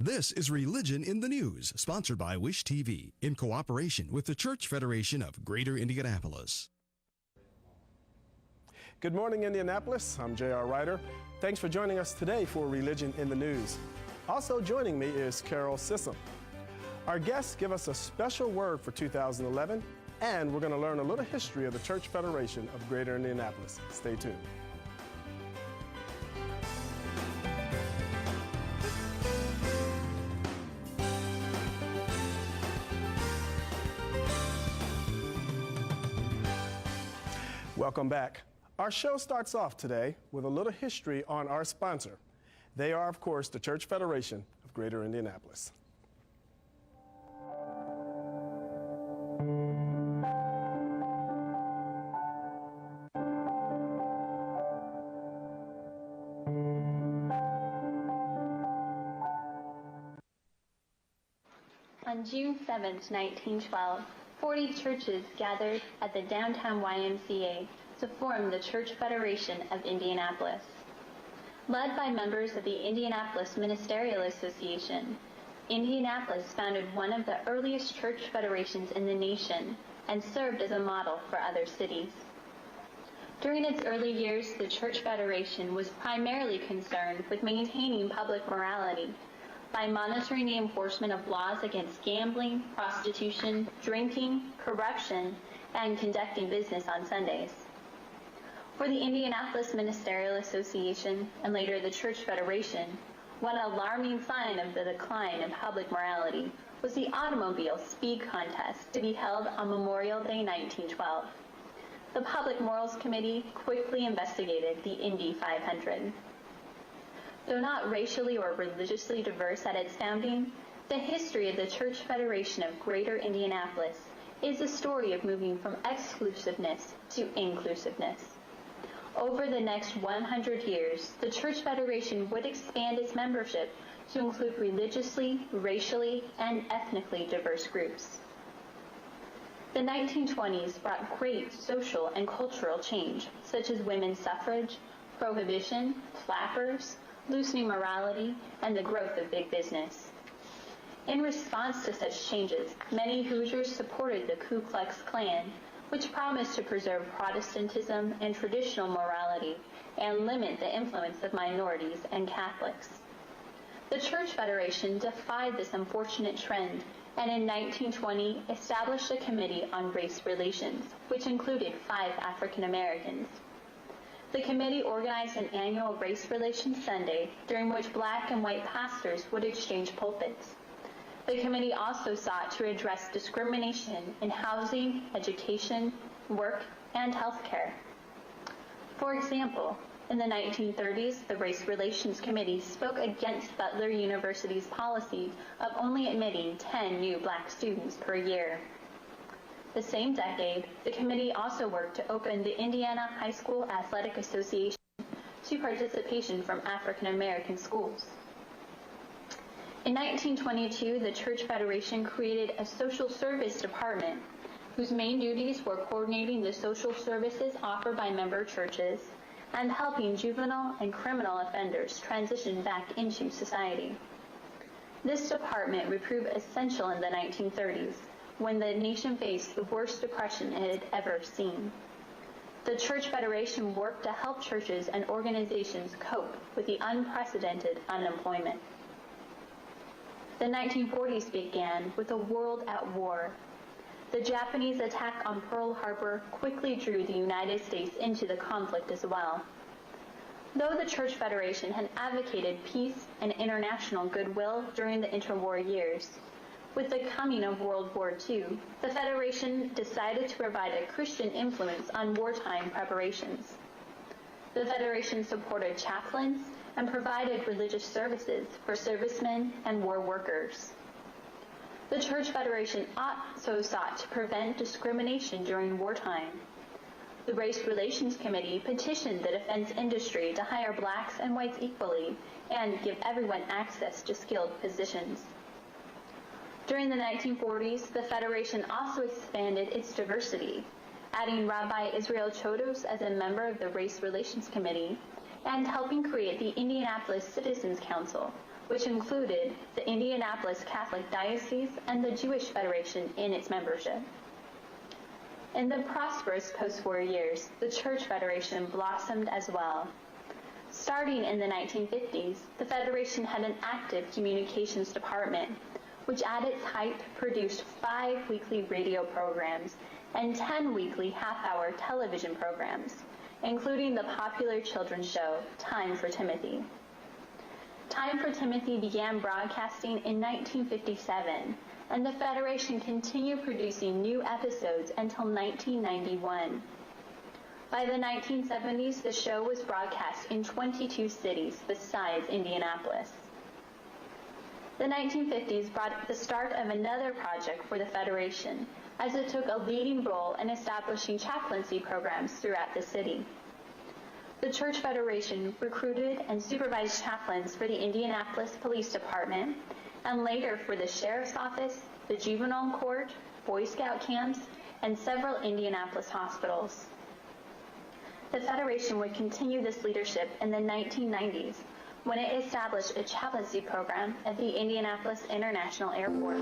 This is Religion in the News, sponsored by Wish TV, in cooperation with the Church Federation of Greater Indianapolis. Good morning, Indianapolis. I'm J.R. Ryder. Thanks for joining us today for Religion in the News. Also joining me is Carol Sissom. Our guests give us a special word for 2011, and we're going to learn a little history of the Church Federation of Greater Indianapolis. Stay tuned. Welcome back. Our show starts off today with a little history on our sponsor. They are, of course, the Church Federation of Greater Indianapolis. On June 7, 1912, 40 churches gathered at the downtown YMCA to form the Church Federation of Indianapolis. Led by members of the Indianapolis Ministerial Association, Indianapolis founded one of the earliest church federations in the nation and served as a model for other cities. During its early years, the Church Federation was primarily concerned with maintaining public morality by monitoring the enforcement of laws against gambling, prostitution, drinking, corruption, and conducting business on Sundays. For the Indianapolis Ministerial Association, and later the Church Federation, one alarming sign of the decline in public morality was the automobile speed contest to be held on Memorial Day 1912. The Public Morals Committee quickly investigated the Indy 500. Though not racially or religiously diverse at its founding, the history of the Church Federation of Greater Indianapolis is a story of moving from exclusiveness to inclusiveness. Over the next 100 years, the Church Federation would expand its membership to include religiously, racially, and ethnically diverse groups. The 1920s brought great social and cultural change, such as women's suffrage, prohibition, flappers, loosening morality, and the growth of big business. In response to such changes, many Hoosiers supported the Ku Klux Klan, which promised to preserve Protestantism and traditional morality and limit the influence of minorities and Catholics. The Church Federation defied this unfortunate trend and in 1920 established a committee on race relations, which included 5 African Americans. The committee organized an annual Race Relations Sunday during which black and white pastors would exchange pulpits. The committee also sought to address discrimination in housing, education, work, and health care. For example, in the 1930s, the Race Relations Committee spoke against Butler University's policy of only admitting 10 new black students per year. The same decade, the committee also worked to open the Indiana High School Athletic Association to participation from African American schools. In 1922, the Church Federation created a social service department whose main duties were coordinating the social services offered by member churches and helping juvenile and criminal offenders transition back into society. This department would prove essential in the 1930s, when the nation faced the worst depression it had ever seen. The Church Federation worked to help churches and organizations cope with the unprecedented unemployment. The 1940s began with a world at war. The Japanese attack on Pearl Harbor quickly drew the United States into the conflict as well. Though the Church Federation had advocated peace and international goodwill during the interwar years, with the coming of World War II, the Federation decided to provide a Christian influence on wartime preparations. The Federation supported chaplains and provided religious services for servicemen and war workers. The Church Federation also sought to prevent discrimination during wartime. The Race Relations Committee petitioned the defense industry to hire blacks and whites equally and give everyone access to skilled positions. During the 1940s, the Federation also expanded its diversity, adding Rabbi Israel Chodos as a member of the Race Relations Committee and helping create the Indianapolis Citizens Council, which included the Indianapolis Catholic Diocese and the Jewish Federation in its membership. In the prosperous post-war years, the Church Federation blossomed as well. Starting in the 1950s, the Federation had an active communications department, which at its height produced 5 weekly radio programs and 10 weekly half-hour television programs, including the popular children's show, Time for Timothy. Time for Timothy began broadcasting in 1957, and the Federation continued producing new episodes until 1991. By the 1970s, the show was broadcast in 22 cities besides Indianapolis. The 1950s brought the start of another project for the Federation, as it took a leading role in establishing chaplaincy programs throughout the city. The Church Federation recruited and supervised chaplains for the Indianapolis Police Department, and later for the Sheriff's Office, the Juvenile Court, Boy Scout camps, and several Indianapolis hospitals. The Federation would continue this leadership in the 1990s when it established a chaplaincy program at the Indianapolis International Airport.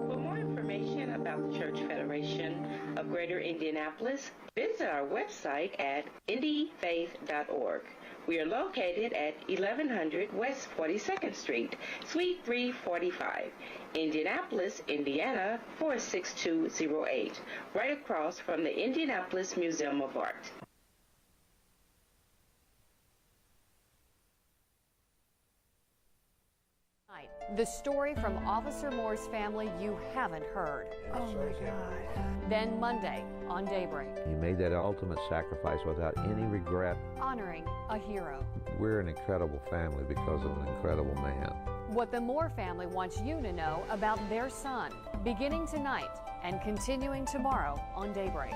For more information about the Church Federation of Greater Indianapolis, visit our website at indyfaith.org. We are located at 1100 West 42nd Street, Suite 345, Indianapolis, Indiana 46208, right across from the Indianapolis Museum of Art. The story from Officer Moore's family you haven't heard. Oh my God. Then Monday on Daybreak. He made that ultimate sacrifice without any regret. Honoring a hero. We're an incredible family because of an incredible man. What the Moore family wants you to know about their son, beginning tonight and continuing tomorrow on Daybreak.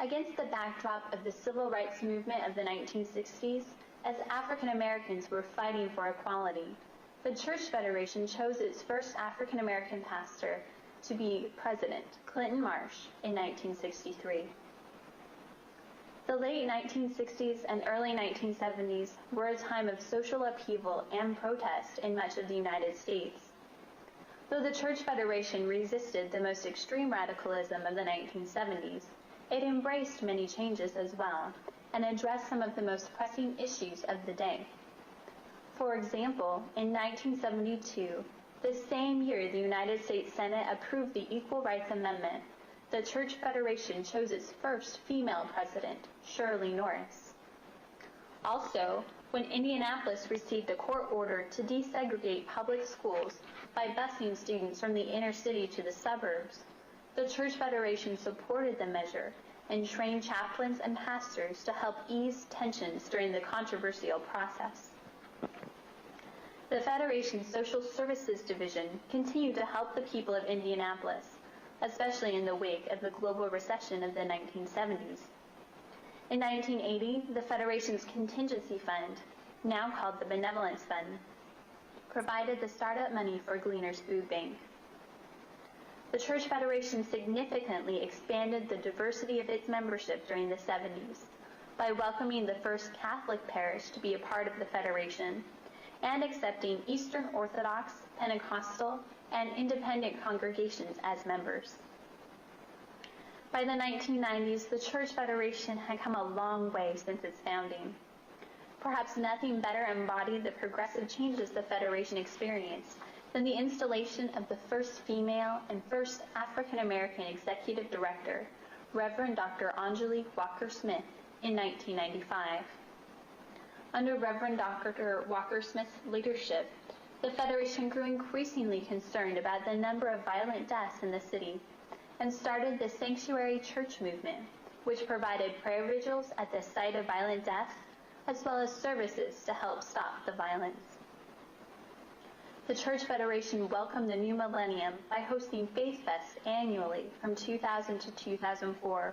Against the backdrop of the civil rights movement of the 1960s, as African Americans were fighting for equality, the Church Federation chose its first African American pastor to be President Clinton Marsh in 1963. The late 1960s and early 1970s were a time of social upheaval and protest in much of the United States. Though the Church Federation resisted the most extreme radicalism of the 1970s, it embraced many changes as well and addressed some of the most pressing issues of the day. For example, in 1972, the same year the United States Senate approved the Equal Rights Amendment, the Church Federation chose its first female president, Shirley Norris. Also, when Indianapolis received a court order to desegregate public schools by busing students from the inner city to the suburbs, the Church Federation supported the measure and trained chaplains and pastors to help ease tensions during the controversial process. The Federation's Social Services Division continued to help the people of Indianapolis, especially in the wake of the global recession of the 1970s. In 1980, the Federation's Contingency Fund, now called the Benevolence Fund, provided the startup money for Gleaner's Food Bank. The Church Federation significantly expanded the diversity of its membership during the 70s by welcoming the first Catholic parish to be a part of the Federation and accepting Eastern Orthodox, Pentecostal, and independent congregations as members. By the 1990s, the Church Federation had come a long way since its founding. Perhaps nothing better embodied the progressive changes the Federation experienced than the installation of the first female and first African American executive director, Reverend Dr. Angelique Walker-Smith, in 1995. Under Reverend Dr. Walker-Smith's leadership, the Federation grew increasingly concerned about the number of violent deaths in the city and started the Sanctuary Church movement, which provided prayer vigils at the site of violent death, as well as services to help stop the violence. The Church Federation welcomed the new millennium by hosting Faith Fest annually from 2000 to 2004.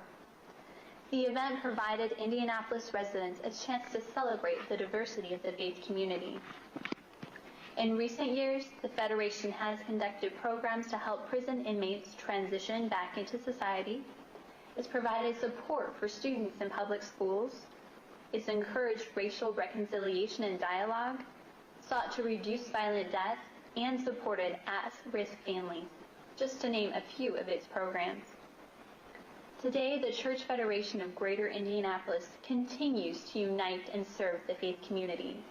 The event provided Indianapolis residents a chance to celebrate the diversity of the faith community. In recent years, the Federation has conducted programs to help prison inmates transition back into society. It's provided support for students in public schools. It's encouraged racial reconciliation and dialogue, sought to reduce violent death, and supported at-risk families, just to name a few of its programs. Today, the Church Federation of Greater Indianapolis continues to unite and serve the faith community.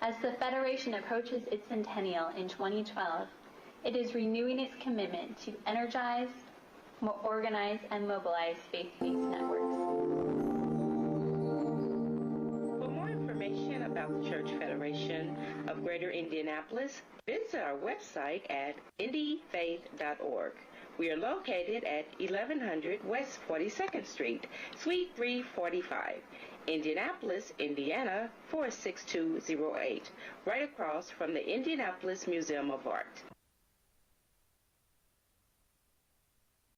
As the Federation approaches its centennial in 2012, it is renewing its commitment to energize, organize, and mobilize faith-based networks. For more information about the Church Federation of Greater Indianapolis, visit our website at indyfaith.org. We are located at 1100 West 42nd Street, Suite 345, Indianapolis, Indiana 46208, right across from the Indianapolis Museum of Art.